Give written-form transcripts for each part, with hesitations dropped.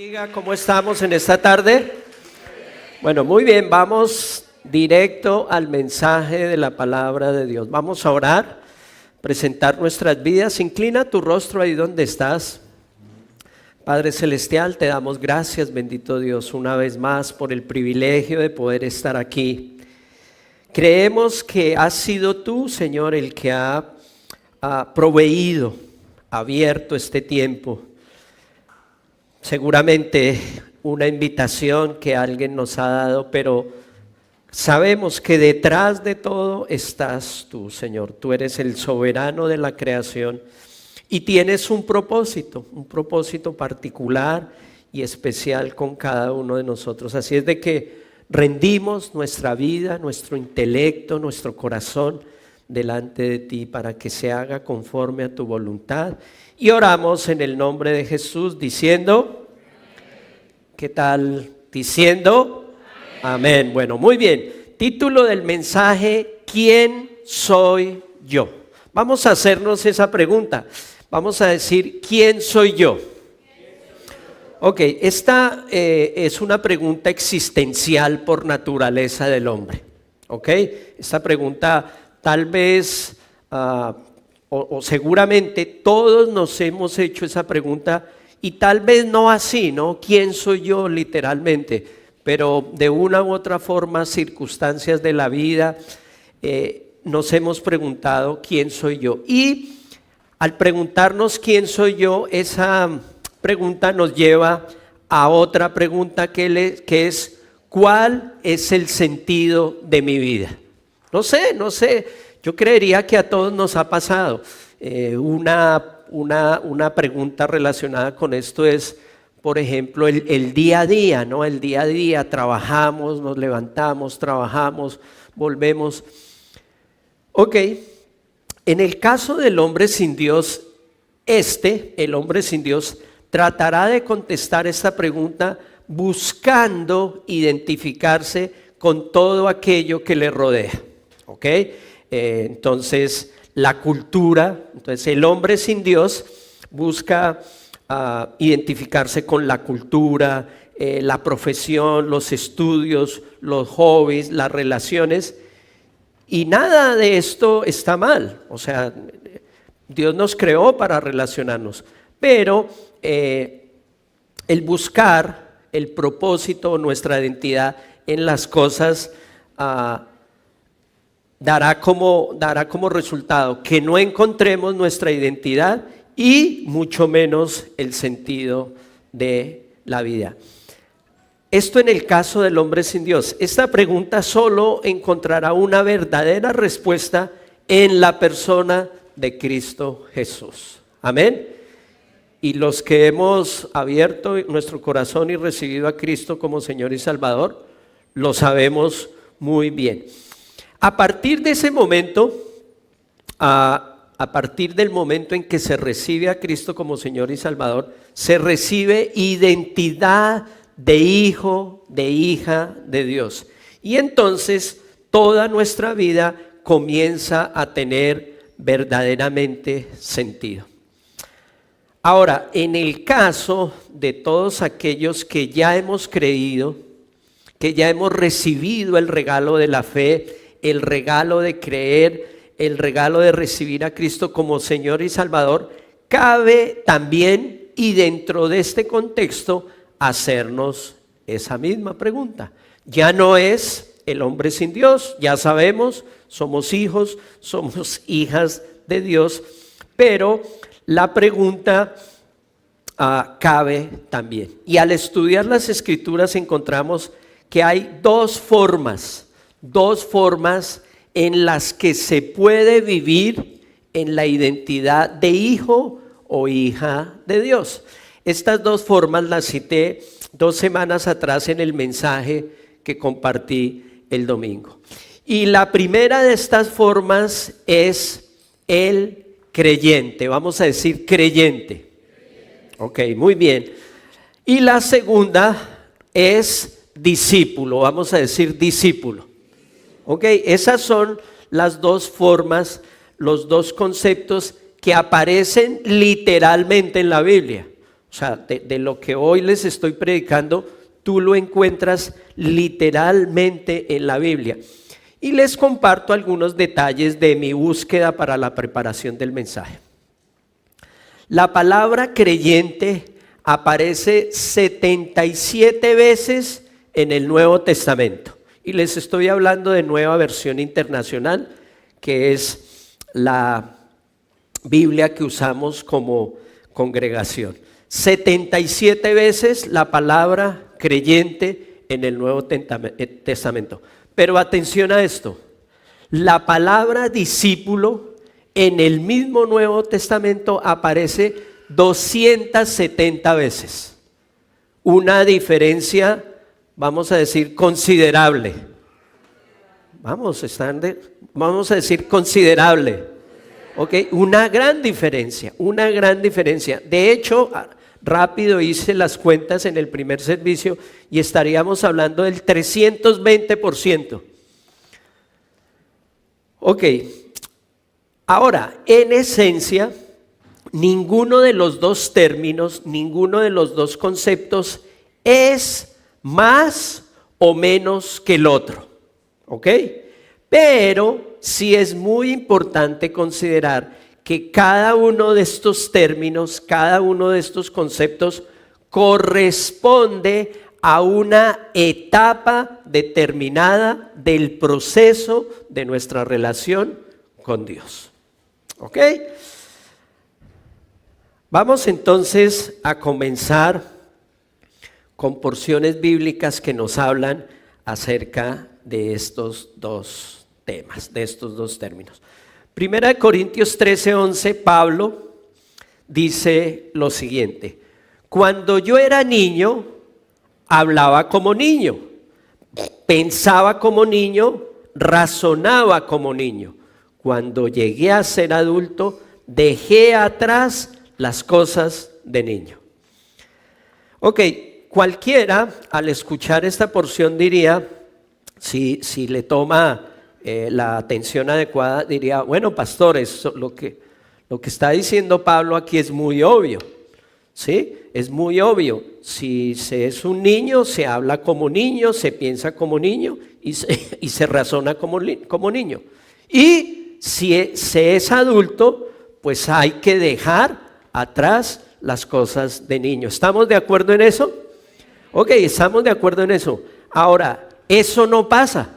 bendiga. ¿Cómo estamos en esta tarde? Bueno, muy bien, vamos directo al mensaje de la palabra de Dios. Vamos a orar, presentar nuestras vidas. Inclina tu rostro ahí donde estás. Padre Celestial, te damos gracias, bendito Dios, una vez más por el privilegio de poder estar aquí. Creemos que has sido tú, Señor, el que ha proveído, abierto este tiempo. Seguramente una invitación que alguien nos ha dado, pero sabemos que detrás de todo estás tú, Señor. Tú eres el soberano de la creación y tienes un propósito particular y especial con cada uno de nosotros. Así es de que rendimos nuestra vida, nuestro intelecto, nuestro corazón delante de ti para que se haga conforme a tu voluntad. Y oramos en el nombre de Jesús diciendo, ¿qué tal? Diciendo, amén. Bueno, muy bien. Título del mensaje, ¿quién soy yo? Vamos a hacernos esa pregunta. Vamos a decir, ¿quién soy yo? Ok, esta es una pregunta existencial por naturaleza del hombre. Ok, esta pregunta tal vez o seguramente todos nos hemos hecho esa pregunta y tal vez no así, ¿no? ¿Quién soy yo literalmente? Pero de una u otra forma, circunstancias de la vida, nos hemos preguntado ¿quién soy yo? Y al preguntarnos quién soy yo, esa pregunta nos lleva a otra pregunta que es ¿cuál es el sentido de mi vida? No sé, yo creería que a todos nos ha pasado. Una pregunta relacionada con esto es, por ejemplo, el día a día, ¿no? El día a día, trabajamos, nos levantamos, trabajamos, volvemos. Ok, en el caso del hombre sin Dios, el hombre sin Dios, tratará de contestar esta pregunta buscando identificarse con todo aquello que le rodea. ¿Ok? Entonces, la cultura, entonces el hombre sin Dios busca identificarse con la cultura, la profesión, los estudios, los hobbies, las relaciones, y nada de esto está mal. O sea, Dios nos creó para relacionarnos, pero el buscar el propósito o nuestra identidad en las cosas dará como resultado que no encontremos nuestra identidad y mucho menos el sentido de la vida. Esto en el caso del hombre sin Dios. Esta pregunta solo encontrará una verdadera respuesta en la persona de Cristo Jesús. Amén. Y los que hemos abierto nuestro corazón y recibido a Cristo como Señor y Salvador, lo sabemos muy bien. A partir de ese momento, a partir del momento en que se recibe a Cristo como Señor y Salvador, se recibe identidad de hijo, de hija de Dios. Y entonces toda nuestra vida comienza a tener verdaderamente sentido. Ahora, en el caso de todos aquellos que ya hemos creído, que ya hemos recibido el regalo de la fe, el regalo de creer, el regalo de recibir a Cristo como Señor y Salvador, cabe también y dentro de este contexto hacernos esa misma pregunta. Ya no es el hombre sin Dios, ya sabemos, somos hijos, somos hijas de Dios, pero la pregunta cabe también. Y al estudiar las Escrituras encontramos que hay dos formas en las que se puede vivir en la identidad de hijo o hija de Dios. Estas dos formas las cité 2 semanas atrás en el mensaje que compartí el domingo. Y la primera de estas formas es el creyente, vamos a decir creyente. Ok, muy bien. Y la segunda es discípulo, vamos a decir discípulo. Ok, esas son las dos formas, los dos conceptos que aparecen literalmente en la Biblia. O sea, de lo que hoy les estoy predicando, tú lo encuentras literalmente en la Biblia. Y les comparto algunos detalles de mi búsqueda para la preparación del mensaje. La palabra creyente aparece 77 veces en el Nuevo Testamento. Y les estoy hablando de Nueva Versión Internacional, que es la Biblia que usamos como congregación. 77 veces la palabra creyente en el Nuevo Testamento. Pero atención a esto, la palabra discípulo en el mismo Nuevo Testamento aparece 270 veces. Una diferencia, vamos a decir, considerable. Vamos a decir considerable. ¿Ok? Una gran diferencia. De hecho, rápido hice las cuentas en el primer servicio y estaríamos hablando del 320%. Ok, ahora, en esencia, ninguno de los dos términos, ninguno de los dos conceptos es más o menos que el otro. ¿Ok? Pero sí es muy importante considerar que cada uno de estos términos, cada uno de estos conceptos corresponde a una etapa determinada del proceso de nuestra relación con Dios. ¿Ok? Vamos entonces a comenzar con porciones bíblicas que nos hablan acerca de estos dos temas, de estos dos términos. Primera de Corintios 13:11, Pablo dice lo siguiente: cuando yo era niño, hablaba como niño, pensaba como niño, razonaba como niño. Cuando llegué a ser adulto, dejé atrás las cosas de niño. Ok, cualquiera al escuchar esta porción diría, si le toma la atención adecuada, diría, bueno, pastor, lo que está diciendo Pablo aquí es muy obvio, ¿sí? Es muy obvio. Si se es un niño, se habla como niño, se piensa como niño y se razona como niño. Y si se es adulto, pues hay que dejar atrás las cosas de niño. ¿Estamos de acuerdo en eso? Ok, estamos de acuerdo en eso. Ahora, eso no pasa.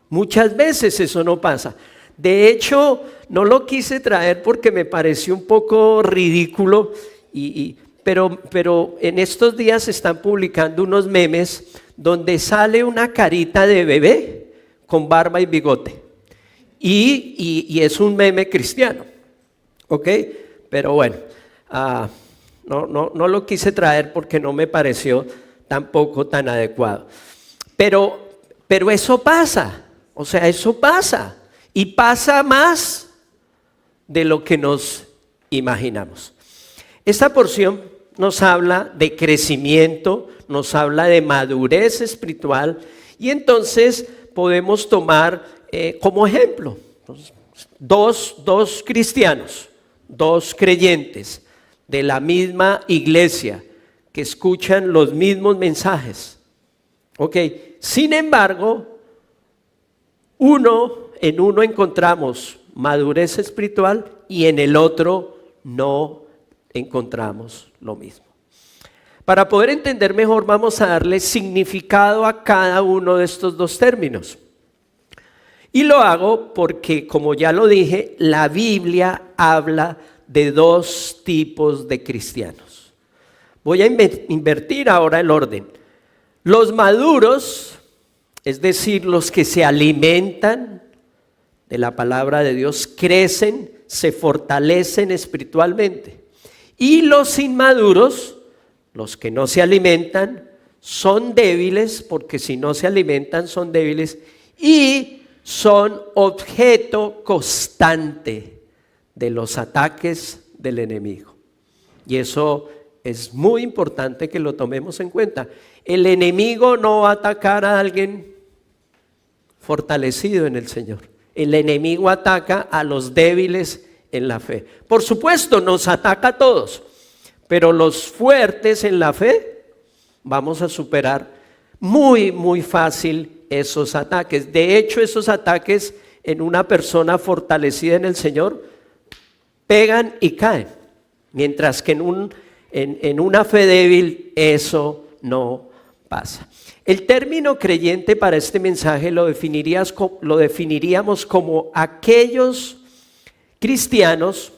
Muchas veces eso no pasa. De hecho, no lo quise traer porque me pareció un poco ridículo, pero en estos días se están publicando unos memes donde sale una carita de bebé con barba y bigote. Y es un meme cristiano. ¿Ok? Pero bueno, no lo quise traer porque no me pareció tampoco tan adecuado. Pero eso pasa. O sea, eso pasa, y pasa más de lo que nos imaginamos. Esta porción nos habla de crecimiento, nos habla de madurez espiritual, y entonces podemos tomar como ejemplo dos cristianos, dos creyentes de la misma iglesia que escuchan los mismos mensajes. Ok, sin embargo, en uno encontramos madurez espiritual y en el otro no encontramos lo mismo. Para poder entender mejor, vamos a darle significado a cada uno de estos dos términos. Y lo hago porque, como ya lo dije, la Biblia habla de dos tipos de cristianos. Voy a invertir ahora el orden. Los maduros, es decir, los que se alimentan de la palabra de Dios, crecen, se fortalecen espiritualmente. Y los inmaduros, los que no se alimentan, son débiles, porque si no se alimentan son débiles, y son objeto constante de los ataques del enemigo. Y eso es muy importante que lo tomemos en cuenta. El enemigo no va a atacar a alguien fortalecido en el Señor. El enemigo ataca a los débiles en la fe. Por supuesto, nos ataca a todos, pero los fuertes en la fe vamos a superar muy, muy fácil esos ataques. De hecho, esos ataques en una persona fortalecida en el Señor pegan y caen, mientras que en una fe débil eso no pasa. El término creyente para este mensaje lo definiríamos como aquellos cristianos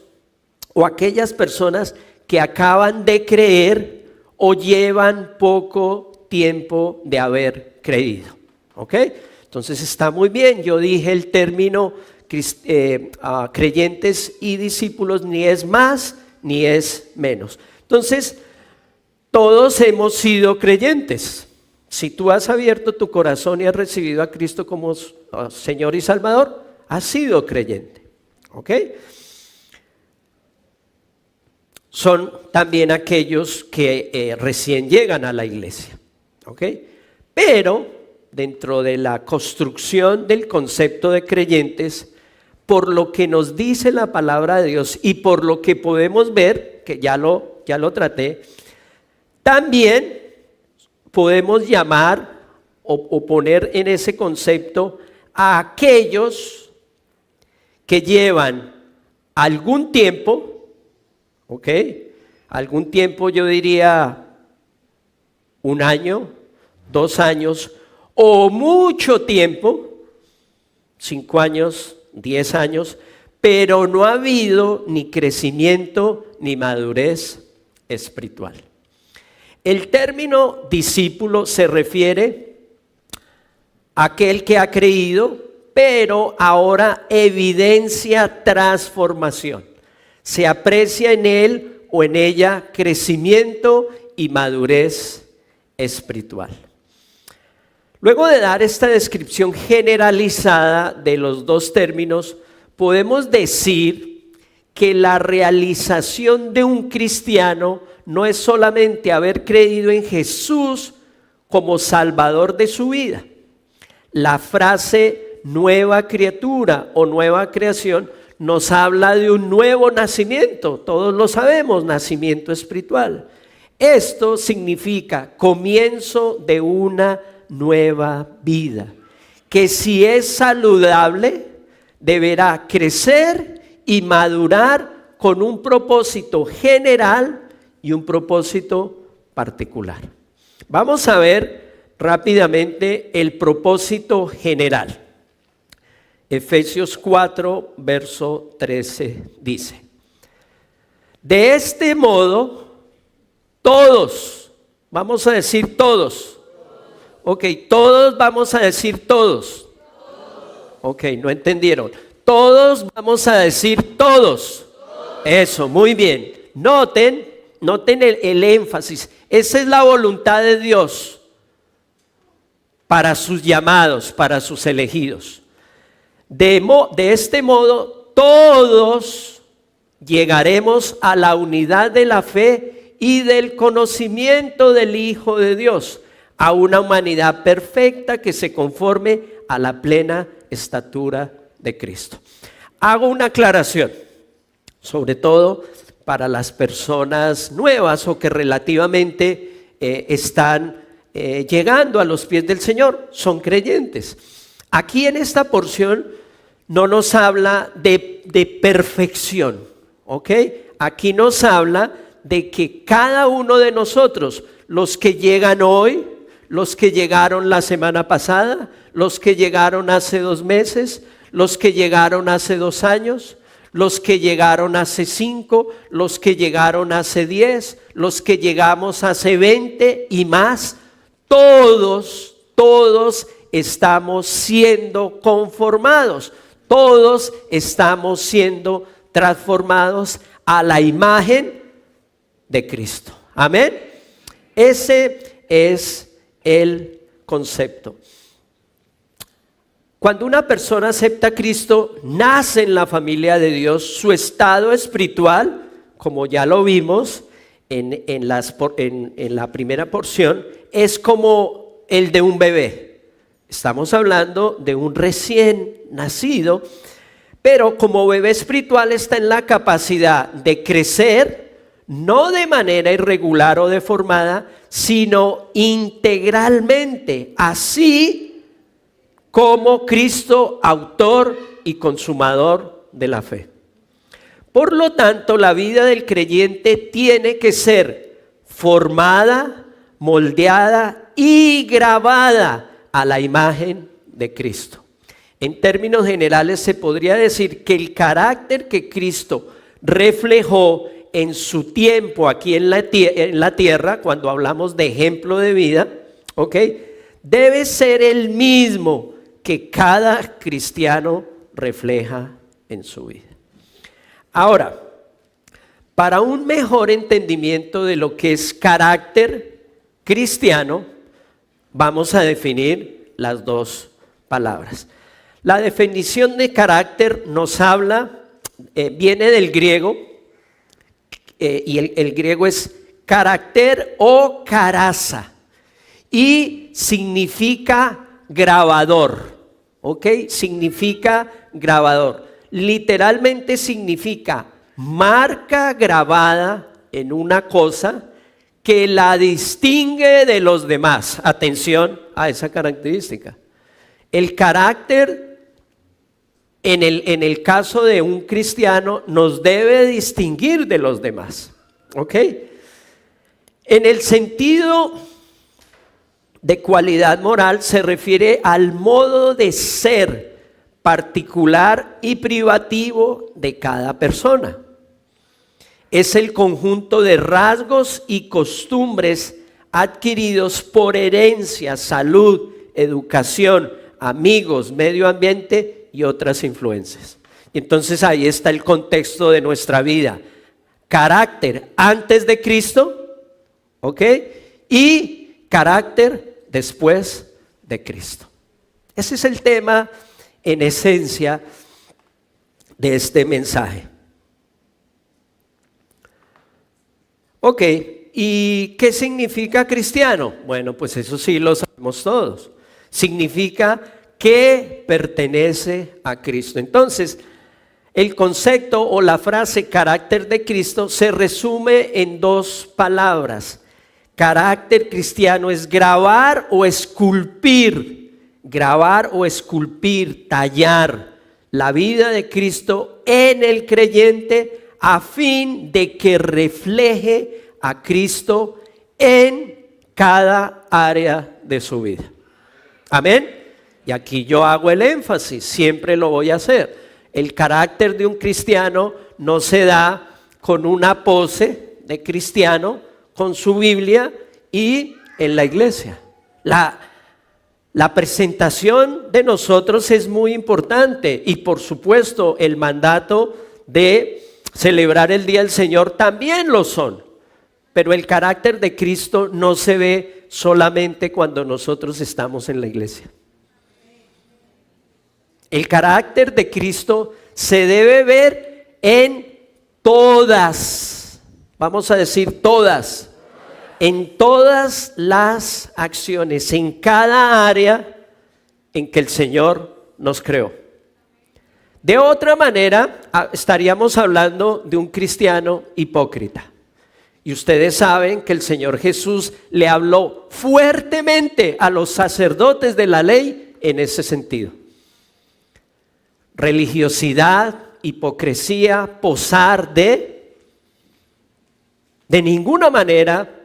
o aquellas personas que acaban de creer o llevan poco tiempo de haber creído. ¿Ok? Entonces está muy bien. Yo dije el término creyentes y discípulos, ni es más ni es menos. Entonces, todos hemos sido creyentes. Si tú has abierto tu corazón y has recibido a Cristo como Señor y Salvador, has sido creyente. ¿Ok? Son también aquellos que recién llegan a la iglesia. ¿Ok? Pero dentro de la construcción del concepto de creyentes, por lo que nos dice la palabra de Dios y por lo que podemos ver, que ya lo traté, también podemos llamar o poner en ese concepto a aquellos que llevan algún tiempo, ¿ok? Algún tiempo, yo diría 1 año, 2 años o mucho tiempo, 5 años, 10 años, pero no ha habido ni crecimiento ni madurez espiritual. El término discípulo se refiere a aquel que ha creído, pero ahora evidencia transformación. Se aprecia en él o en ella crecimiento y madurez espiritual. Luego de dar esta descripción generalizada de los dos términos, podemos decir que la realización de un cristiano no es solamente haber creído en Jesús como Salvador de su vida. La frase nueva criatura o nueva creación nos habla de un nuevo nacimiento, todos lo sabemos, nacimiento espiritual. Esto significa comienzo de una nueva vida, que si es saludable, deberá crecer y madurar con un propósito general y un propósito particular. Vamos a ver rápidamente el propósito general. Efesios 4, verso 13 dice: de este modo, todos, vamos a decir todos. Ok, todos vamos a decir todos. Ok, no entendieron. Todos vamos a decir todos. Eso, muy bien. Noten el énfasis. Esa es la voluntad de Dios para sus llamados, para sus elegidos. De este modo, todos llegaremos a la unidad de la fe y del conocimiento del Hijo de Dios, a una humanidad perfecta que se conforme a la plena estatura de Cristo. Hago una aclaración, sobre todo para las personas nuevas o que relativamente están llegando a los pies del Señor, son creyentes. Aquí en esta porción no nos habla de perfección, ¿ok? Aquí nos habla de que cada uno de nosotros, los que llegan hoy, los que llegaron la semana pasada, los que llegaron hace 2 meses, los que llegaron hace 2 años, los que llegaron hace 5, los que llegaron hace 10, los que llegamos hace 20 y más, todos estamos siendo conformados, todos estamos siendo transformados a la imagen de Cristo. Amén. Ese es el concepto. Cuando una persona acepta a Cristo, nace en la familia de Dios. Su estado espiritual, como ya lo vimos en la primera porción, es como el de un bebé. Estamos hablando de un recién nacido, pero como bebé espiritual está en la capacidad de crecer, no de manera irregular o deformada, sino integralmente, así como Cristo, autor y consumador de la fe. Por lo tanto, la vida del creyente tiene que ser formada, moldeada y grabada a la imagen de Cristo. En términos generales se podría decir que el carácter que Cristo reflejó en su tiempo aquí en la tierra, cuando hablamos de ejemplo de vida, ¿ok?, debe ser el mismo que cada cristiano refleja en su vida. Ahora, para un mejor entendimiento de lo que es carácter cristiano, vamos a definir las dos palabras. La definición de carácter nos habla, viene del griego, y el griego es carácter o caraza, y significa grabador, ¿ok? Significa grabador. Literalmente significa marca grabada en una cosa que la distingue de los demás. Atención a esa característica. El carácter, en el caso de un cristiano, nos debe distinguir de los demás. ¿Ok? En el sentido de cualidad moral se refiere al modo de ser particular y privativo de cada persona. Es el conjunto de rasgos y costumbres adquiridos por herencia, salud, educación, amigos, medio ambiente y otras influencias. Entonces ahí está el contexto de nuestra vida. Carácter antes de Cristo, ¿ok? Y carácter después de Cristo. Ese es el tema en esencia de este mensaje. Ok, ¿y qué significa cristiano? Bueno, pues eso sí lo sabemos todos. Significa que pertenece a Cristo. Entonces, el concepto o la frase carácter de Cristo se resume en dos palabras. Carácter cristiano es grabar o esculpir, tallar la vida de Cristo en el creyente a fin de que refleje a Cristo en cada área de su vida. Amén. Y aquí yo hago el énfasis, siempre lo voy a hacer. El carácter de un cristiano no se da con una pose de cristiano, con su Biblia y en la iglesia. La presentación de nosotros es muy importante y por supuesto el mandato de celebrar el Día del Señor también lo son. Pero el carácter de Cristo no se ve solamente cuando nosotros estamos en la iglesia. El carácter de Cristo se debe ver en todas, vamos a decir todas, en todas las acciones, en cada área en que el Señor nos creó. De otra manera, estaríamos hablando de un cristiano hipócrita. Y ustedes saben que el Señor Jesús le habló fuertemente a los sacerdotes de la ley en ese sentido. Religiosidad, hipocresía, posar de ninguna manera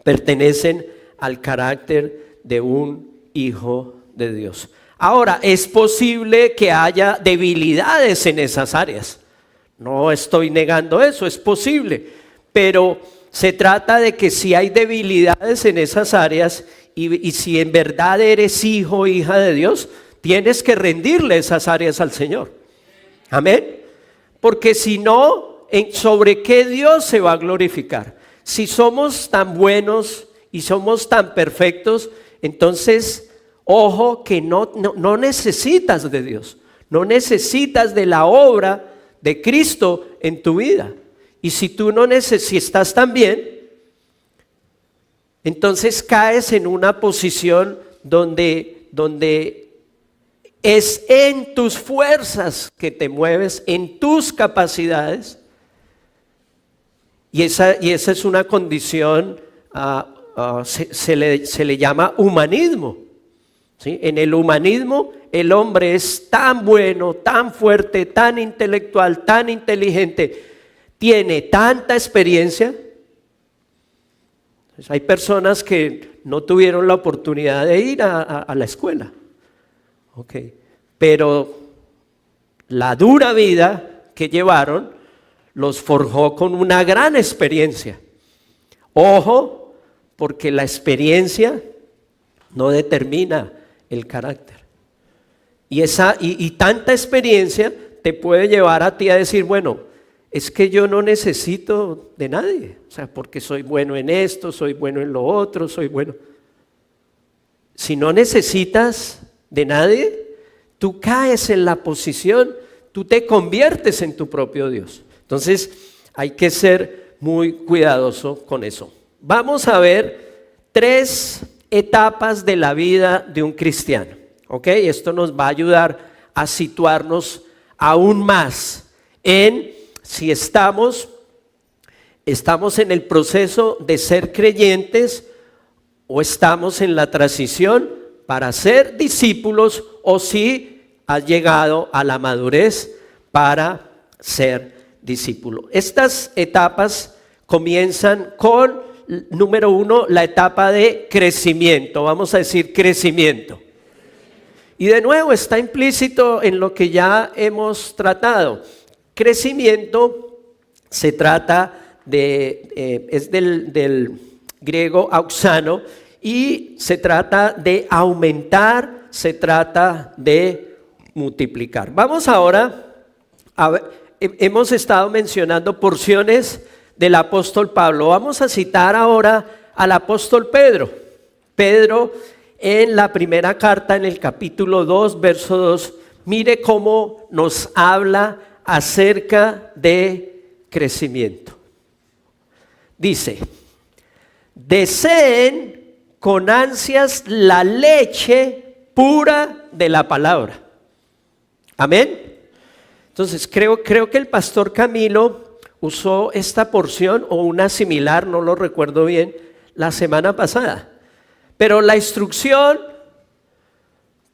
pertenecen al carácter de un hijo de Dios. Ahora, es posible que haya debilidades en esas áreas. No estoy negando eso, es posible. Pero se trata de que si hay debilidades en esas áreas y si en verdad eres hijo o hija de Dios, tienes que rendirle esas áreas al Señor. Amén. Porque si no, ¿sobre qué Dios se va a glorificar? Si somos tan buenos y somos tan perfectos, entonces, ojo que no necesitas de Dios. No necesitas de la obra de Cristo en tu vida. Y si tú si estás tan bien, entonces caes en una posición donde es en tus fuerzas que te mueves, en tus capacidades. Y esa es una condición, se le llama humanismo, ¿sí? En el humanismo el hombre es tan bueno, tan fuerte, tan intelectual, tan inteligente, tiene tanta experiencia. Pues hay personas que no tuvieron la oportunidad de ir a la escuela, pero la dura vida que llevaron los forjó con una gran experiencia. Ojo, porque la experiencia no determina el carácter. Y tanta experiencia te puede llevar a ti a decir, bueno, es que yo no necesito de nadie, o sea, porque soy bueno en esto, soy bueno en lo otro, soy bueno. Si no necesitas de nadie, tú caes en la posición, tú te conviertes en tu propio Dios. Entonces hay que ser muy cuidadoso con eso. Vamos a ver 3 etapas de la vida de un cristiano. Esto nos va a ayudar a situarnos aún más en si estamos en el proceso de ser creyentes o estamos en la transición para ser discípulos o si has llegado a la madurez para ser discípulo. Estas etapas comienzan con, número 1, la etapa de crecimiento. Vamos a decir crecimiento. Y de nuevo está implícito en lo que ya hemos tratado. Crecimiento se trata es del griego auxano y se trata de aumentar, se trata de multiplicar. Vamos ahora a ver, hemos estado mencionando porciones del apóstol Pablo. Vamos a citar ahora al apóstol Pedro. Pedro, en la primera carta, en el capítulo 2, verso 2, mire cómo nos habla acerca de crecimiento. Dice, deseen con ansias la leche pura de la palabra. Amén. Entonces creo que el pastor Camilo usó esta porción o una similar, no lo recuerdo bien, la semana pasada. Pero la instrucción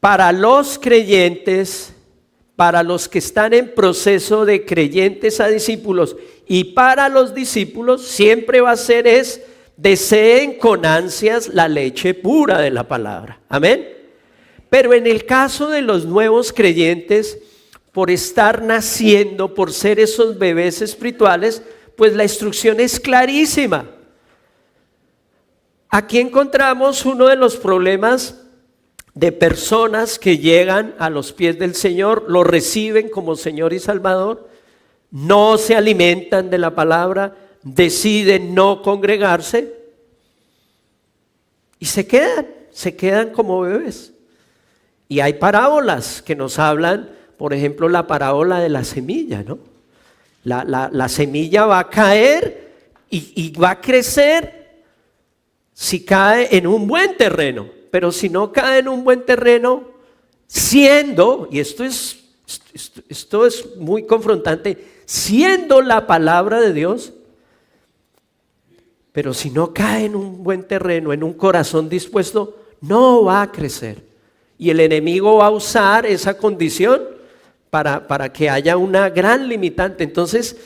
para los creyentes, para los que están en proceso de creyentes a discípulos y para los discípulos siempre va a ser deseen con ansias la leche pura de la palabra. Amén. Pero en el caso de los nuevos creyentes, por estar naciendo, por ser esos bebés espirituales, pues la instrucción es clarísima. Aquí encontramos uno de los problemas de personas que llegan a los pies del Señor, lo reciben como Señor y Salvador, no se alimentan de la palabra, deciden no congregarse y se quedan como bebés. Y hay parábolas que nos hablan, por ejemplo, la parábola de la semilla, ¿no? La semilla va a caer y va a crecer si cae en un buen terreno, pero si no cae en un buen terreno, siendo, y esto es muy confrontante, siendo la palabra de Dios, pero si no cae en un buen terreno, en un corazón dispuesto, no va a crecer. Y el enemigo va a usar esa condición para que haya una gran limitante. Entonces,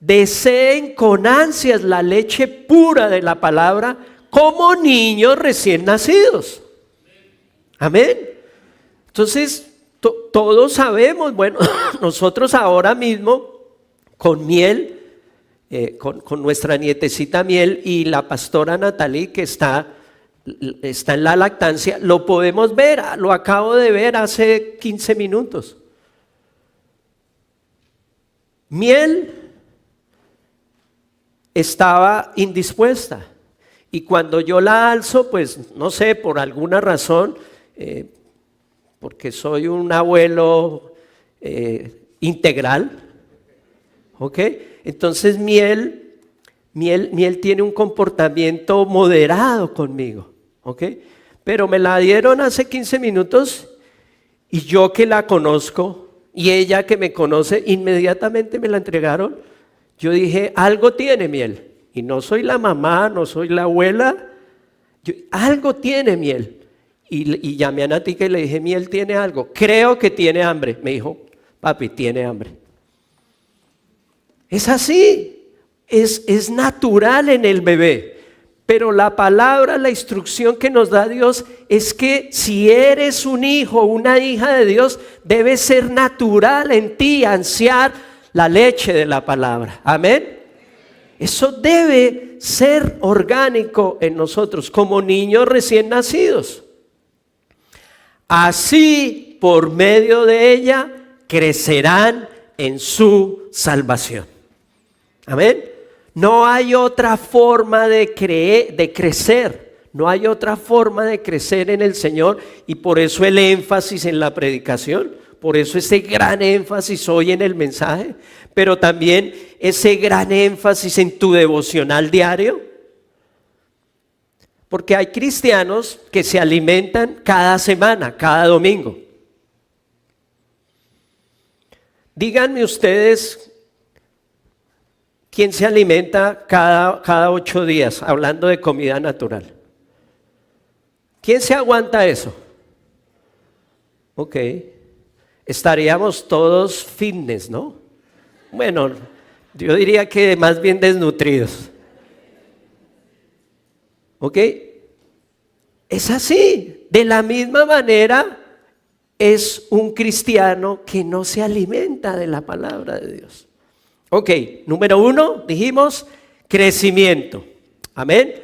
deseen con ansias la leche pura de la palabra como niños recién nacidos. Amén. Entonces, todos sabemos, bueno, nosotros ahora mismo con Miel, con nuestra nietecita Miel y la pastora Natalie que está en la lactancia, lo podemos ver, lo acabo de ver hace 15 minutos. Miel estaba indispuesta y cuando yo la alzo, pues no sé, por alguna razón, porque soy un abuelo integral, ¿ok? Entonces Miel tiene un comportamiento moderado conmigo, ¿ok? Pero me la dieron hace 15 minutos y yo que la conozco y ella que me conoce, inmediatamente me la entregaron. Yo dije, algo tiene Miel. Y no soy la mamá, no soy la abuela. Algo tiene Miel. Y llamé a Natica y le dije, Miel tiene algo. Creo que tiene hambre. Me dijo, papi, tiene hambre. Es así. Es natural en el bebé. Pero la palabra, la instrucción que nos da Dios es que si eres un hijo o una hija de Dios, debe ser natural en ti ansiar la leche de la palabra. Amén. Eso debe ser orgánico en nosotros, como niños recién nacidos. Así, por medio de ella, crecerán en su salvación. Amén. No hay otra forma de crecer. No hay otra forma de crecer en el Señor, y por eso el énfasis en la predicación, por eso ese gran énfasis hoy en el mensaje, pero también ese gran énfasis en tu devocional diario. Porque hay cristianos que se alimentan cada semana, cada domingo. Díganme ustedes, ¿quién se alimenta cada 8 días, hablando de comida natural? ¿Quién se aguanta eso? Ok, estaríamos todos fitness, ¿no? Bueno, yo diría que más bien desnutridos. ¿Ok? Es así. De la misma manera es un cristiano que no se alimenta de la palabra de Dios. Ok, número 1, dijimos, crecimiento. Amén.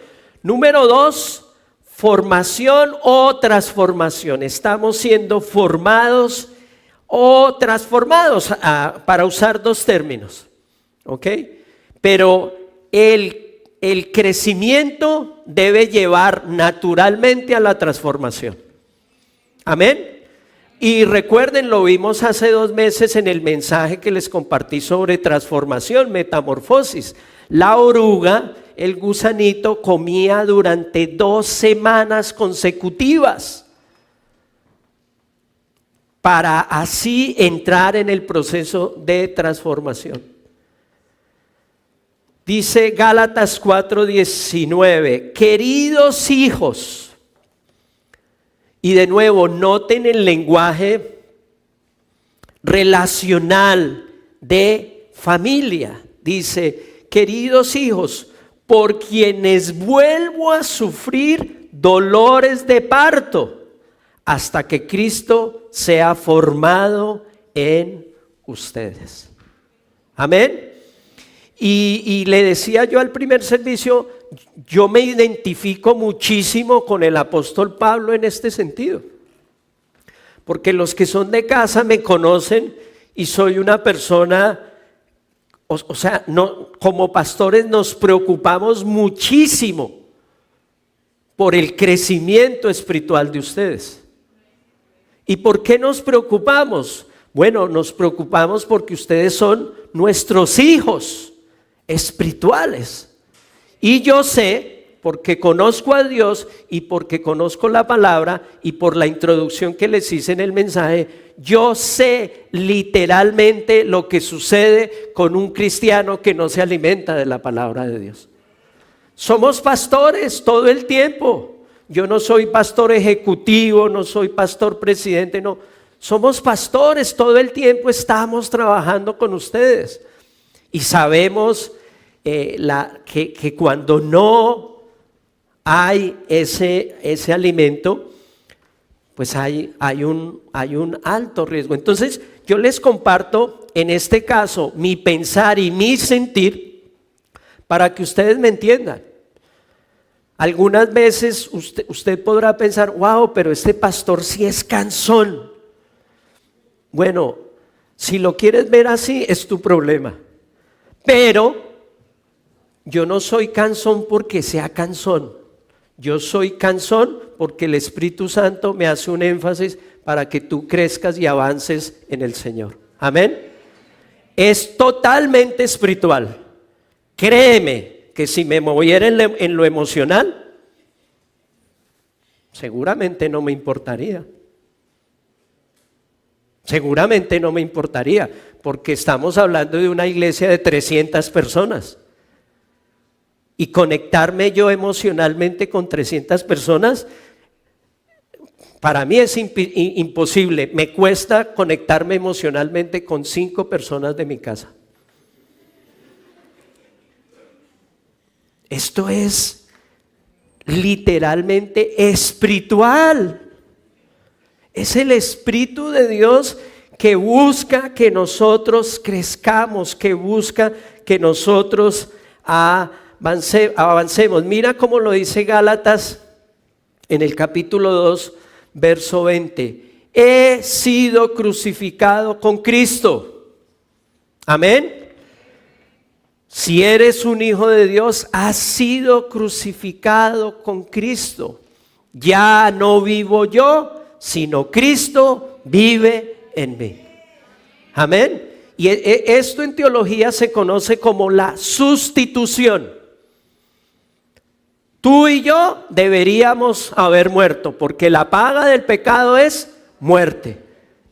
Número 2, formación o transformación. Estamos siendo formados o transformados, para usar 2 términos. Ok, pero el crecimiento debe llevar naturalmente a la transformación. Amén. Y recuerden, lo vimos hace 2 meses en el mensaje que les compartí sobre transformación, metamorfosis. La oruga, el gusanito, comía durante 2 semanas consecutivas para así entrar en el proceso de transformación. Dice Gálatas 4:19, queridos hijos. Y de nuevo, noten el lenguaje relacional de familia. Dice, queridos hijos, por quienes vuelvo a sufrir dolores de parto, hasta que Cristo sea formado en ustedes. Amén. Y le decía yo al primer servicio, yo me identifico muchísimo con el apóstol Pablo en este sentido, porque los que son de casa me conocen y soy una persona, o sea, no, como pastores nos preocupamos muchísimo por el crecimiento espiritual de ustedes. ¿Y por qué nos preocupamos? Bueno, nos preocupamos porque ustedes son nuestros hijos espirituales. Y yo sé, porque conozco a Dios y porque conozco la palabra y por la introducción que les hice en el mensaje, yo sé literalmente lo que sucede con un cristiano que no se alimenta de la palabra de Dios. Somos pastores todo el tiempo. Yo no soy pastor ejecutivo, no soy pastor presidente, no. Somos pastores todo el tiempo, estamos trabajando con ustedes. Y sabemos que cuando no hay ese alimento, pues hay un alto riesgo. Entonces yo les comparto en este caso mi pensar y mi sentir para que ustedes me entiendan. Algunas veces usted podrá pensar, wow, pero este pastor sí es cansón. Bueno, si lo quieres ver así es tu problema. Pero yo no soy cansón porque sea cansón. Yo soy cansón porque el Espíritu Santo me hace un énfasis para que tú crezcas y avances en el Señor. Amén. Es totalmente espiritual. Créeme que si me moviera en lo emocional, seguramente no me importaría. Seguramente no me importaría, porque estamos hablando de una iglesia de 300 personas. y conectarme yo emocionalmente con 300 personas, para mí es imposible. Me cuesta conectarme emocionalmente con 5 personas de mi casa. Esto es literalmente espiritual. Es el Espíritu de Dios que busca que nosotros crezcamos, que busca que nosotros avancemos. Mira cómo lo dice Gálatas en el capítulo 2, verso 20. He sido crucificado con Cristo. Amén. Si eres un hijo de Dios, has sido crucificado con Cristo. Ya no vivo yo, sino Cristo vive en mí. Amén. Y esto en teología se conoce como la sustitución. Tú y yo deberíamos haber muerto, porque la paga del pecado es muerte.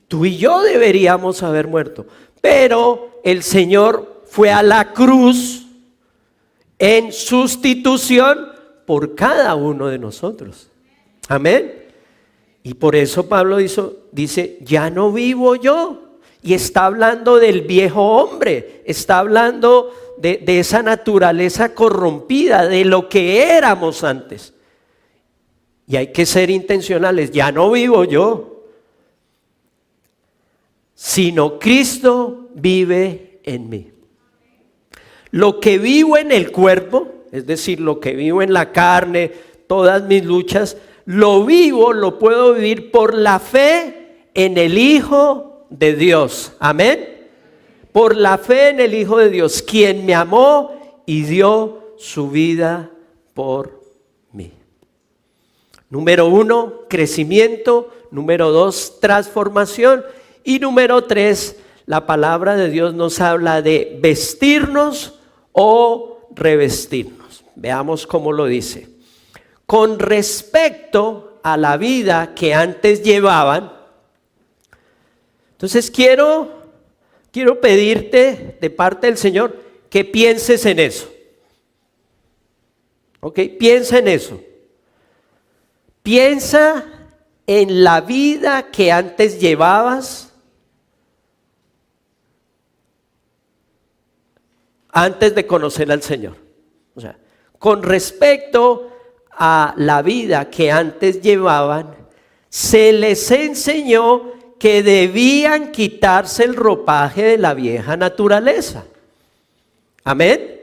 Tú y yo deberíamos haber muerto, pero el Señor fue a la cruz en sustitución por cada uno de nosotros. Amén. Y por eso Pablo dice, ya no vivo yo. Y está hablando del viejo hombre, está hablando de esa naturaleza corrompida, de lo que éramos antes. Y hay que ser intencionales, ya no vivo yo, sino Cristo vive en mí. Lo que vivo en el cuerpo, es decir, lo que vivo en la carne, todas mis luchas, lo puedo vivir por la fe en el Hijo de Dios. Amén. Por la fe en el Hijo de Dios, quien me amó y dio su vida por mí. Número 1, crecimiento. Número 2, transformación. Y número 3, la palabra de Dios nos habla de vestirnos o revestirnos. Veamos cómo lo dice. Con respecto a la vida que antes llevaban. Entonces quiero pedirte de parte del Señor que pienses en eso. ¿Ok? Piensa en eso. Piensa en la vida que antes llevabas antes de conocer al Señor. O sea, con respecto a la vida que antes llevaban, se les enseñó que debían quitarse el ropaje de la vieja naturaleza. Amén.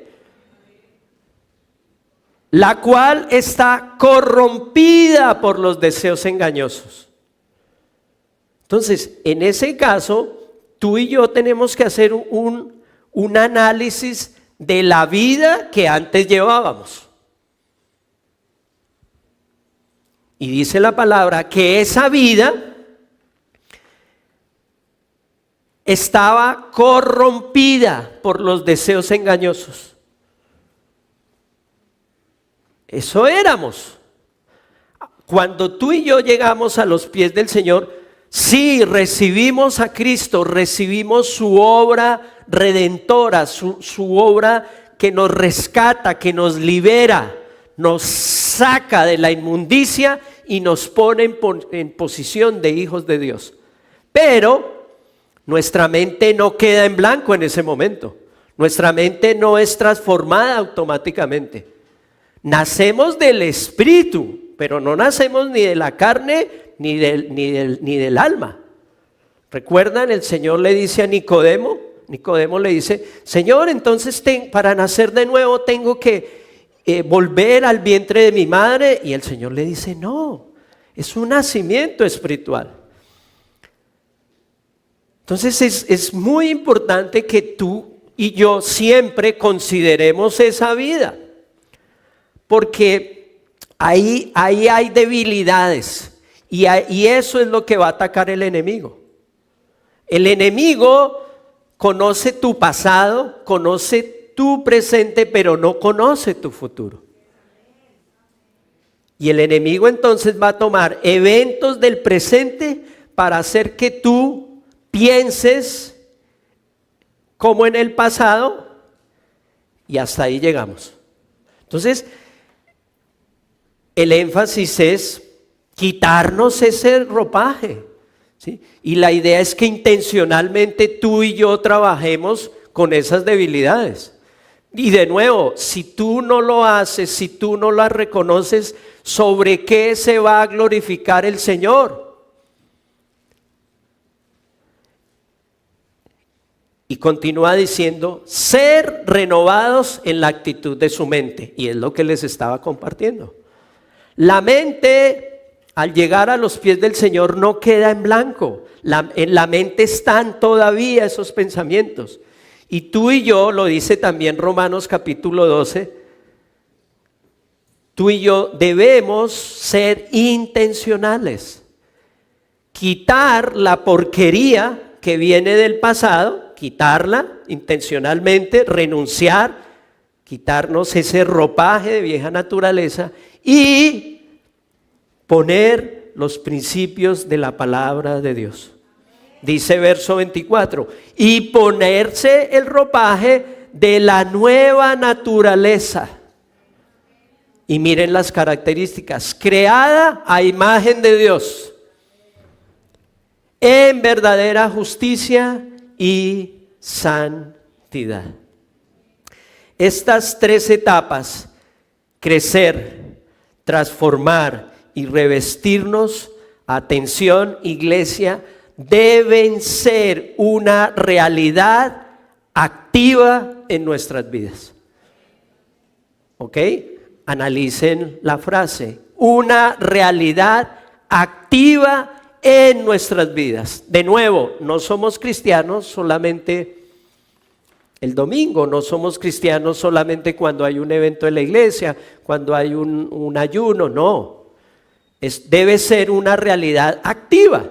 La cual está corrompida por los deseos engañosos. Entonces, en ese caso, tú y yo tenemos que hacer un análisis de la vida que antes llevábamos. Y dice la palabra que esa vida estaba corrompida por los deseos engañosos. Eso éramos. Cuando tú y yo llegamos a los pies del Señor, sí, recibimos a Cristo, recibimos su obra redentora, su obra que nos rescata, que nos libera, nos saca de la inmundicia y nos pone en posición de hijos de Dios. Pero nuestra mente no queda en blanco en ese momento. Nuestra mente no es transformada automáticamente. Nacemos del Espíritu, pero no nacemos ni de la carne ni del alma. ¿Recuerdan? El Señor le dice a Nicodemo le dice, Señor, entonces para nacer de nuevo tengo que volver al vientre de mi madre. Y el Señor le dice, no, es un nacimiento espiritual. Entonces es muy importante que tú y yo siempre consideremos esa vida, porque ahí hay debilidades y eso es lo que va a atacar el enemigo. El enemigo conoce tu pasado, conoce tu presente, pero no conoce tu futuro. Y el enemigo entonces va a tomar eventos del presente para hacer que tú pienses como en el pasado, y hasta ahí llegamos. Entonces, el énfasis es quitarnos ese ropaje, ¿sí? Y la idea es que intencionalmente tú y yo trabajemos con esas debilidades. Y de nuevo, si tú no lo haces, si tú no las reconoces, ¿sobre qué se va a glorificar el Señor? Y continúa diciendo, ser renovados en la actitud de su mente. Y es lo que les estaba compartiendo. La mente, al llegar a los pies del Señor, no queda en blanco. En la mente están todavía esos pensamientos. Y tú y yo, lo dice también Romanos capítulo 12, tú y yo debemos ser intencionales. Quitar la porquería que viene del pasado, quitarla intencionalmente, renunciar, quitarnos ese ropaje de vieja naturaleza y poner los principios de la palabra de Dios. Dice verso 24, y ponerse el ropaje de la nueva naturaleza. Y miren las características, creada a imagen de Dios, en verdadera justicia y santidad. Estas tres etapas, crecer, transformar y revestirnos, atención iglesia, deben ser una realidad activa en nuestras vidas. ¿Ok? Analicen la frase, una realidad activa en nuestras vidas. De nuevo, no somos cristianos solamente el domingo, no somos cristianos solamente cuando hay un evento en la iglesia, cuando hay un ayuno, no. Debe ser una realidad activa,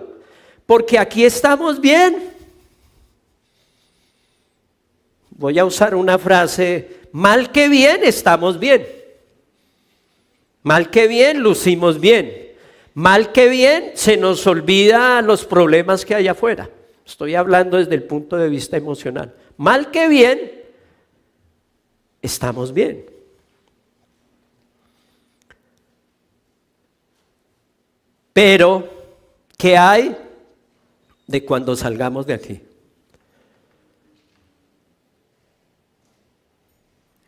porque aquí estamos bien. Voy a usar una frase, mal que bien estamos bien. Mal que bien lucimos bien. Mal que bien se nos olvida los problemas que hay afuera. Estoy hablando desde el punto de vista emocional. Mal que bien, estamos bien. Pero, ¿qué hay de cuando salgamos de aquí?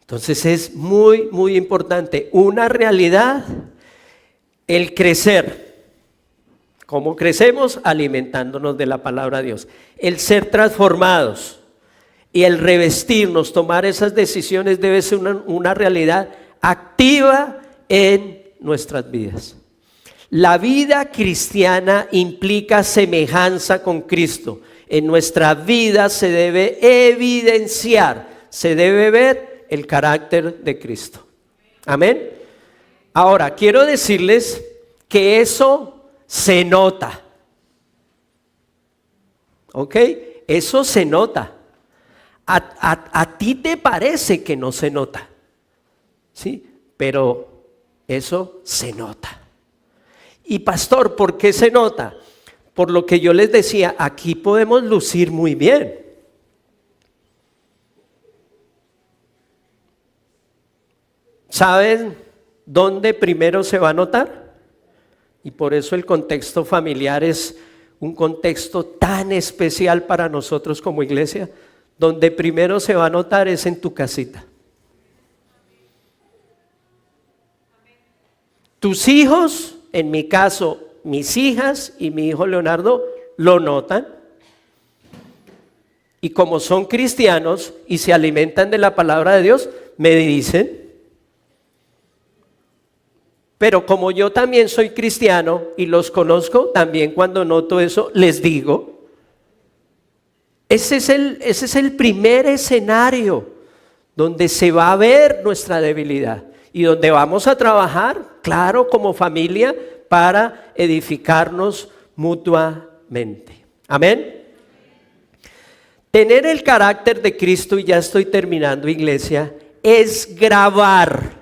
Entonces es muy, muy importante. Una realidad, el crecer. ¿Cómo crecemos? Alimentándonos de la palabra de Dios. El ser transformados y el revestirnos, tomar esas decisiones debe ser una realidad activa en nuestras vidas. La vida cristiana implica semejanza con Cristo. En nuestra vida se debe evidenciar, se debe ver el carácter de Cristo. Amén. Ahora, quiero decirles que eso se nota. ¿Ok? Eso se nota. A ti te parece que no se nota. ¿Sí? Pero eso se nota. Y pastor, ¿por qué se nota? Por lo que yo les decía, aquí podemos lucir muy bien. ¿Saben dónde primero se va a notar? Y por eso el contexto familiar es un contexto tan especial para nosotros como iglesia. Donde primero se va a notar es en tu casita. Tus hijos, en mi caso, mis hijas y mi hijo Leonardo, lo notan. Y como son cristianos y se alimentan de la palabra de Dios, me dicen. Pero como yo también soy cristiano y los conozco, también cuando noto eso, les digo. Ese es el primer escenario donde se va a ver nuestra debilidad y donde vamos a trabajar, claro, como familia, para edificarnos mutuamente. Amén. Tener el carácter de Cristo, y ya estoy terminando, iglesia, es grabar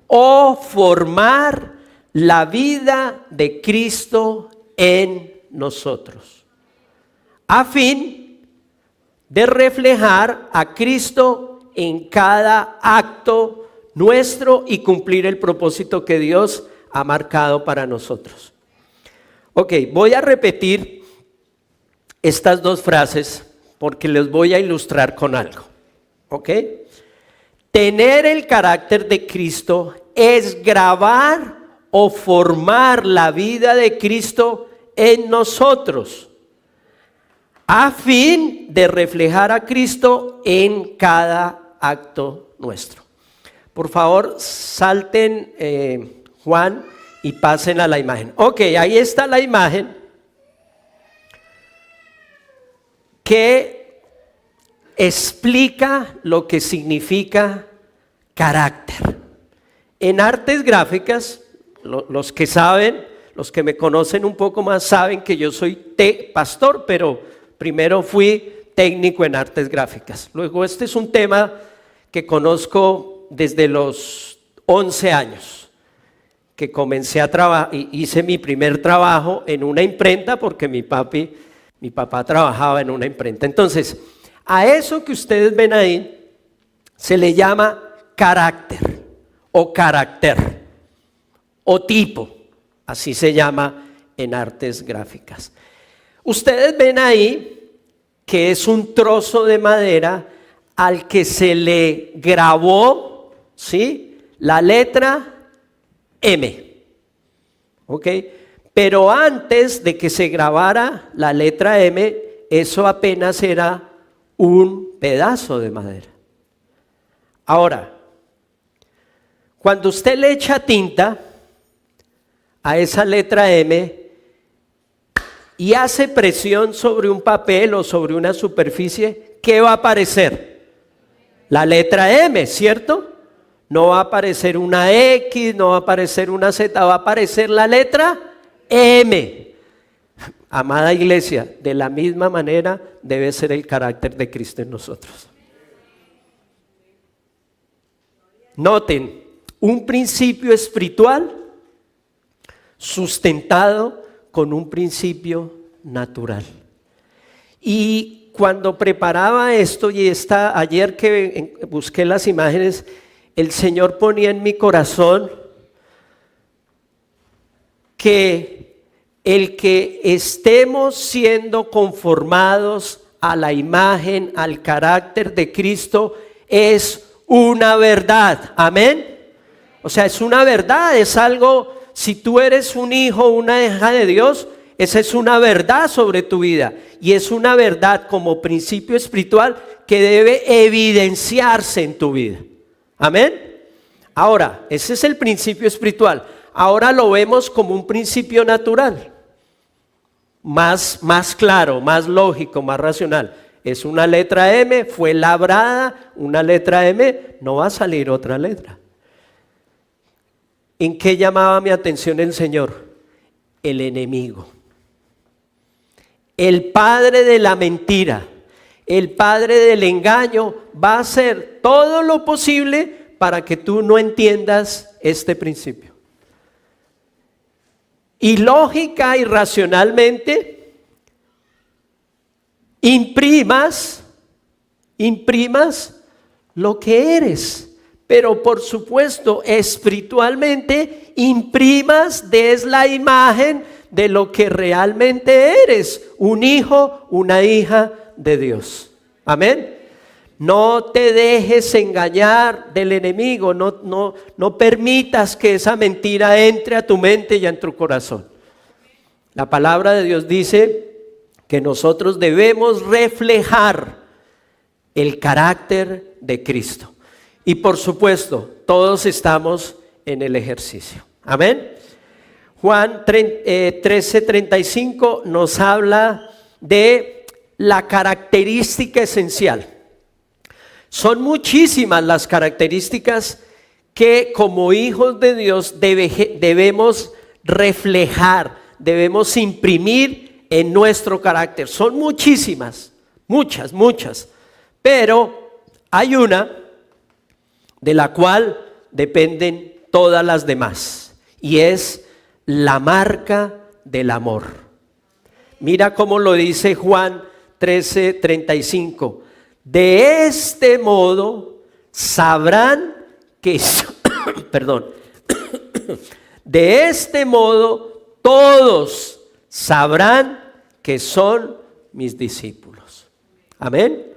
o formar la vida de Cristo en nosotros, a fin de reflejar a Cristo en cada acto nuestro y cumplir el propósito que Dios ha marcado para nosotros. Ok, voy a repetir estas dos frases porque les voy a ilustrar con algo. ¿Ok? Tener el carácter de Cristo es grabar o formar la vida de Cristo en nosotros, a fin de reflejar a Cristo en cada acto nuestro. Por favor, salten Juan y pasen a la imagen. Ok, ahí está la imagen que explica lo que significa carácter. En artes gráficas, los que saben, los que me conocen un poco más saben que yo soy pastor, pero primero fui técnico en artes gráficas. Luego este es un tema que conozco desde los 11 años, que comencé a trabajar, hice mi primer trabajo en una imprenta porque mi papá trabajaba en una imprenta. Entonces, a eso que ustedes ven ahí se le llama carácter o carácter o tipo, así se llama en artes gráficas. Ustedes ven ahí que es un trozo de madera al que se le grabó, ¿sí?, la letra M, ¿ok? Pero antes de que se grabara la letra M, eso apenas era un pedazo de madera. Ahora, cuando usted le echa tinta a esa letra M y hace presión sobre un papel o sobre una superficie, ¿qué va a aparecer? La letra M, ¿cierto? No va a aparecer una X, no va a aparecer una Z, va a aparecer la letra M. Amada iglesia, de la misma manera debe ser el carácter de Cristo en nosotros. Noten, un principio espiritual sustentado con un principio natural. Y cuando preparaba esto y ayer que busqué las imágenes, el Señor ponía en mi corazón que el que estemos siendo conformados a la imagen, al carácter de Cristo es una verdad. Amén. O sea, es una verdad, es algo. Si tú eres un hijo o una hija de Dios, esa es una verdad sobre tu vida. Y es una verdad como principio espiritual que debe evidenciarse en tu vida. Amén. Ahora, ese es el principio espiritual. Ahora lo vemos como un principio natural. Más claro, más lógico, más racional. Es una letra M, fue labrada una letra M, no va a salir otra letra. ¿En qué llamaba mi atención el Señor? El enemigo. El padre de la mentira, el padre del engaño va a hacer todo lo posible para que tú no entiendas este principio. Y lógica y racionalmente imprimas lo que eres. Pero por supuesto, espiritualmente imprimas, des la imagen de lo que realmente eres, un hijo, una hija de Dios. Amén. No te dejes engañar del enemigo, no permitas que esa mentira entre a tu mente y a tu corazón. La palabra de Dios dice que nosotros debemos reflejar el carácter de Cristo. Y por supuesto, todos estamos en el ejercicio. Amén. Juan 13:35 nos habla de la característica esencial. Son muchísimas las características que como hijos de Dios debemos reflejar, debemos imprimir en nuestro carácter. Son muchísimas, muchas, pero hay una de la cual dependen todas las demás, y es la marca del amor. Mira cómo lo dice Juan 13:35. De este modo sabrán que perdón, de este modo todos sabrán que son mis discípulos. Amén.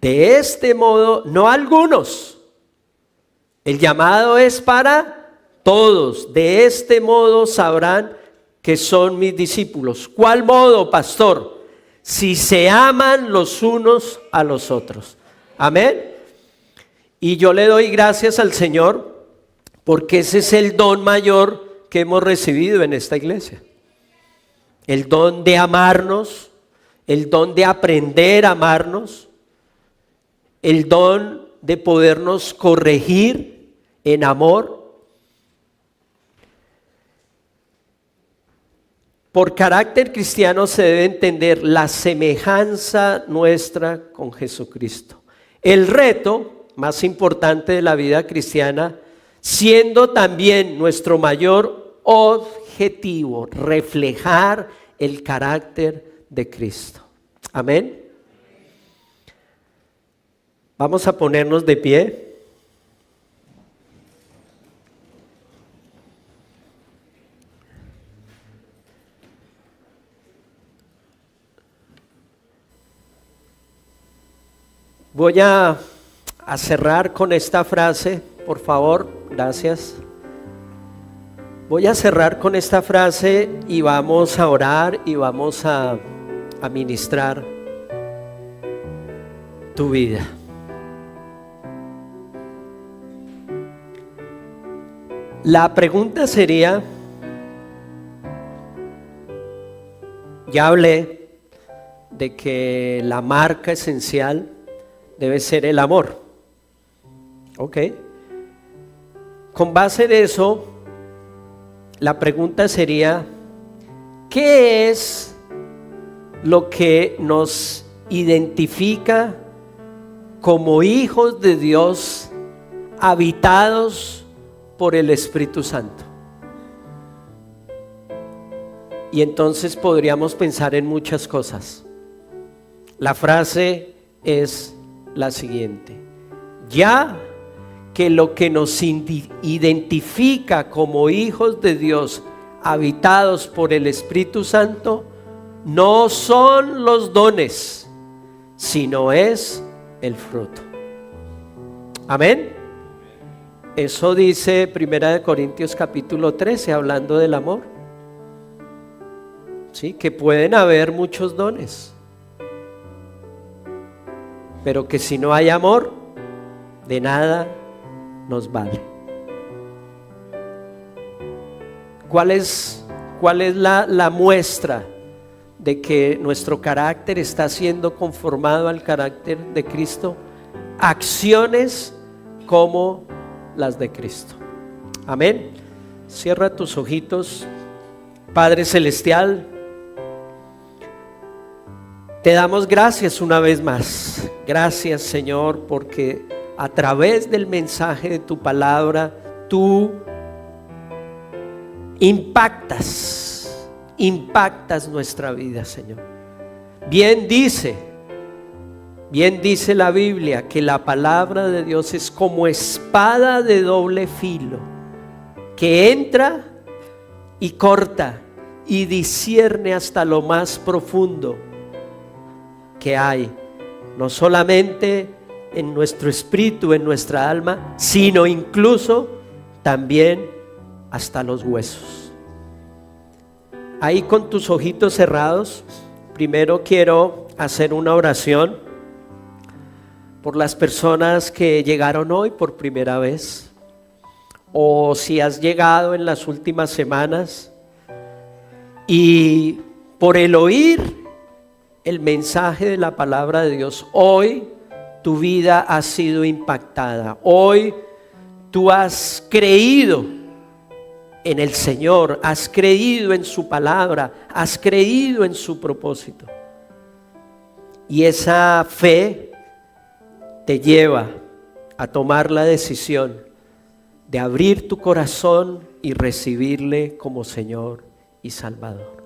De este modo, no algunos. El llamado es para todos. De este modo sabrán que son mis discípulos. ¿Cuál modo, pastor? Si se aman los unos a los otros. Amén. Y yo le doy gracias al Señor porque ese es el don mayor que hemos recibido en esta iglesia. El don de amarnos, el don de aprender a amarnos, el don de podernos corregir en amor. Por carácter cristiano se debe entender la semejanza nuestra con Jesucristo. El reto más importante de la vida cristiana, siendo también nuestro mayor objetivo, reflejar el carácter de Cristo. Amén. Vamos a ponernos de pie. Voy a cerrar con esta frase, por favor, gracias. Voy a cerrar con esta frase y vamos a orar y vamos a ministrar tu vida. La pregunta sería, ya hablé de que la marca esencial debe ser el amor. Ok. Con base en eso, la pregunta sería, ¿qué es lo que nos identifica como hijos de Dios habitados por el Espíritu Santo? Y entonces podríamos pensar en muchas cosas. La frase es la siguiente: ya que lo que nos identifica como hijos de Dios habitados por el Espíritu Santo no son los dones, sino es el fruto. Amén. Eso dice 1 Corintios capítulo 13, hablando del amor. Sí, que pueden haber muchos dones, pero que si no hay amor, de nada nos vale. ¿Cuál es la muestra de que nuestro carácter está siendo conformado al carácter de Cristo? Acciones como las de Cristo. Amén. Cierra tus ojitos. Padre Celestial, te damos gracias una vez más. Gracias, Señor, porque a través del mensaje de tu palabra, tú impactas nuestra vida, Señor. Bien dice la Biblia que la palabra de Dios es como espada de doble filo, que entra y corta y discierne hasta lo más profundo que hay, no solamente en nuestro espíritu, en nuestra alma, sino incluso también hasta los huesos. Ahí con tus ojitos cerrados, primero quiero hacer una oración por las personas que llegaron hoy por primera vez, o si has llegado en las últimas semanas y por el oír el mensaje de la palabra de Dios, hoy tu vida ha sido impactada. Hoy tú has creído en el Señor, has creído en su palabra, has creído en su propósito. Y esa fe te lleva a tomar la decisión de abrir tu corazón y recibirle como Señor y Salvador.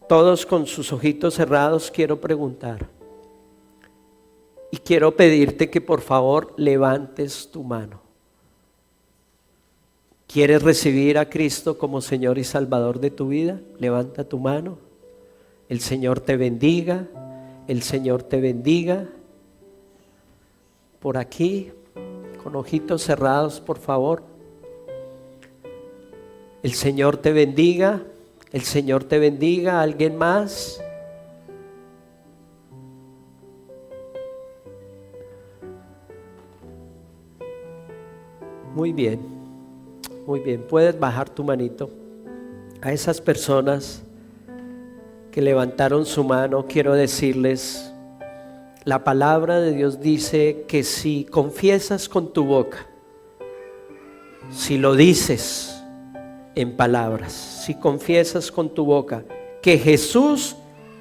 Todos con sus ojitos cerrados, quiero preguntar: y quiero pedirte que por favor levantes tu mano. ¿Quieres recibir a Cristo como Señor y Salvador de tu vida? Levanta tu mano. El Señor te bendiga. El Señor te bendiga. Por aquí, con ojitos cerrados, por favor. El Señor te bendiga. El Señor te bendiga. ¿Alguien más? Muy bien, muy bien. Puedes bajar tu manito. A esas personas que levantaron su mano, quiero decirles, la palabra de Dios dice que si confiesas con tu boca, si lo dices en palabras, si confiesas con tu boca que Jesús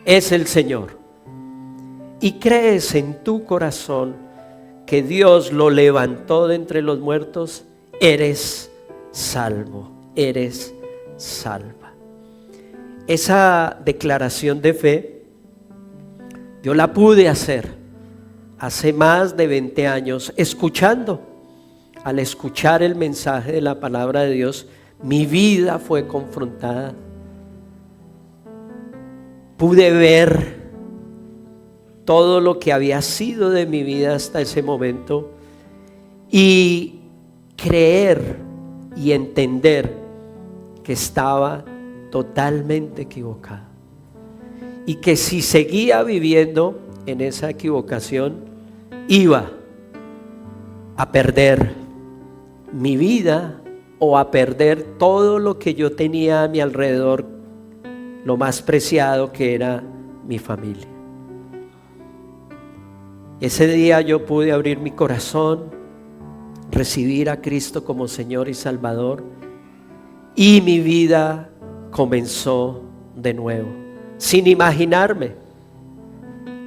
es el Señor y crees en tu corazón que Dios lo levantó de entre los muertos, eres salvo, eres salva. Esa declaración de fe yo la pude hacer hace más de 20 años al escuchar el mensaje de la palabra de Dios. Mi vida fue confrontada. Pude ver todo lo que había sido de mi vida hasta ese momento y creer y entender que estaba totalmente equivocado y que si seguía viviendo en esa equivocación iba a perder mi vida o a perder todo lo que yo tenía a mi alrededor, lo más preciado que era mi familia. Ese día yo pude abrir mi corazón, recibir a Cristo como Señor y Salvador, y mi vida comenzó de nuevo, sin imaginarme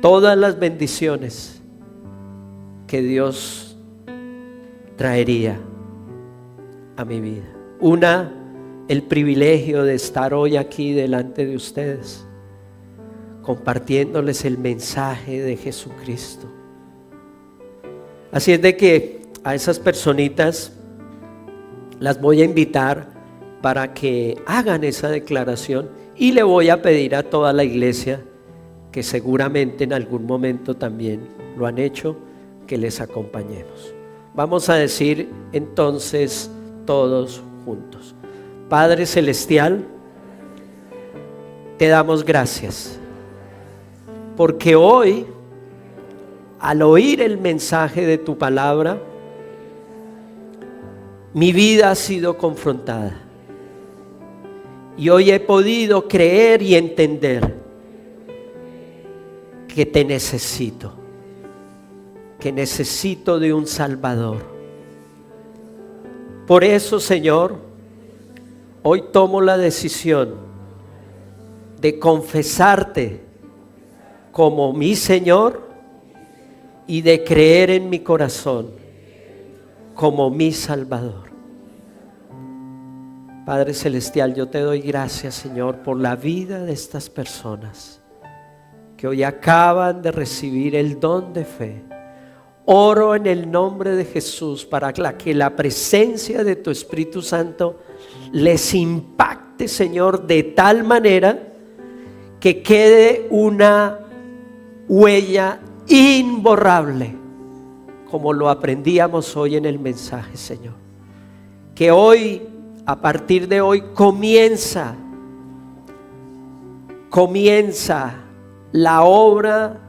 todas las bendiciones que Dios traería a mi vida. Una, el privilegio de estar hoy aquí delante de ustedes, compartiéndoles el mensaje de Jesucristo. Así es de que a esas personitas las voy a invitar para que hagan esa declaración y le voy a pedir a toda la iglesia que seguramente en algún momento también lo han hecho, que les acompañemos. Vamos a decir entonces todos juntos: Padre Celestial, te damos gracias porque hoy, al oír el mensaje de tu palabra, mi vida ha sido confrontada y hoy he podido creer y entender que te necesito, que necesito de un Salvador. Por eso, Señor, hoy tomo la decisión de confesarte como mi Señor y de creer en mi corazón como mi Salvador. Padre Celestial, yo te doy gracias, Señor, por la vida de estas personas que hoy acaban de recibir el don de fe. Oro en el nombre de Jesús para que la presencia de tu Espíritu Santo les impacte, Señor, de tal manera que quede una huella imborrable, como lo aprendíamos hoy en el mensaje, Señor. Que hoy, a partir de hoy, comienza la obra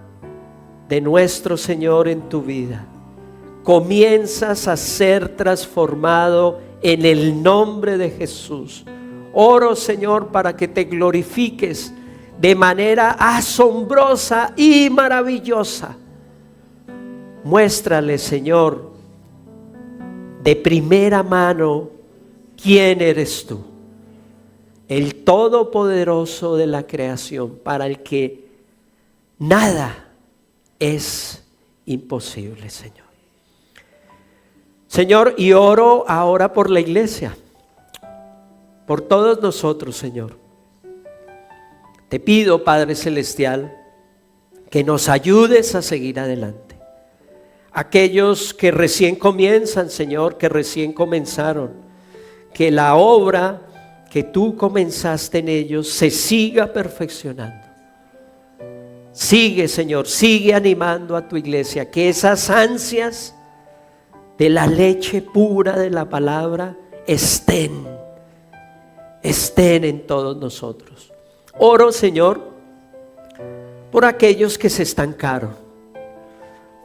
de nuestro Señor en tu vida. Comienzas a ser transformado en el nombre de Jesús. Oro, Señor, para que te glorifiques de manera asombrosa y maravillosa. Muéstrale, Señor, de primera mano quién eres tú, el Todopoderoso de la creación, para el que nada es imposible, Señor. Señor, y oro ahora por la iglesia, por todos nosotros, Señor. Te pido, Padre Celestial, que nos ayudes a seguir adelante. aquellos que recién comienzan, Señor, que recién comenzaron, que la obra que tú comenzaste en ellos se siga perfeccionando. Sigue, Señor, sigue animando a tu iglesia, que esas ansias de la leche pura de la palabra estén en todos nosotros. Oro, Señor, por aquellos que se estancaron,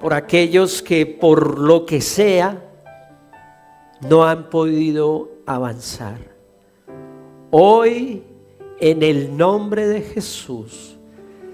por aquellos que por lo que sea no han podido avanzar. Hoy, en el nombre de Jesús,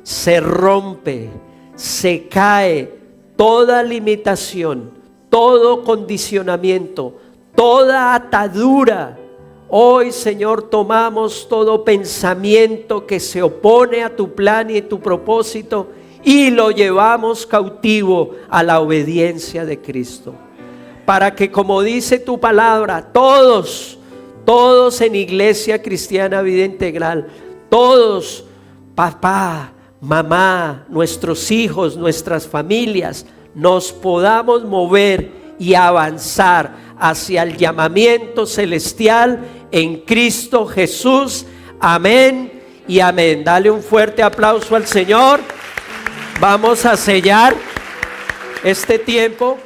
se rompe, se cae toda limitación, todo condicionamiento, toda atadura. Hoy, Señor, tomamos todo pensamiento que se opone a tu plan y a tu propósito y lo llevamos cautivo a la obediencia de Cristo. Para que, como dice tu palabra, todos en Iglesia Cristiana Vida Integral, todos, papá, mamá, nuestros hijos, nuestras familias, nos podamos mover y avanzar hacia el llamamiento celestial en Cristo Jesús. Amén y amén. Dale un fuerte aplauso al Señor. Vamos a sellar este tiempo.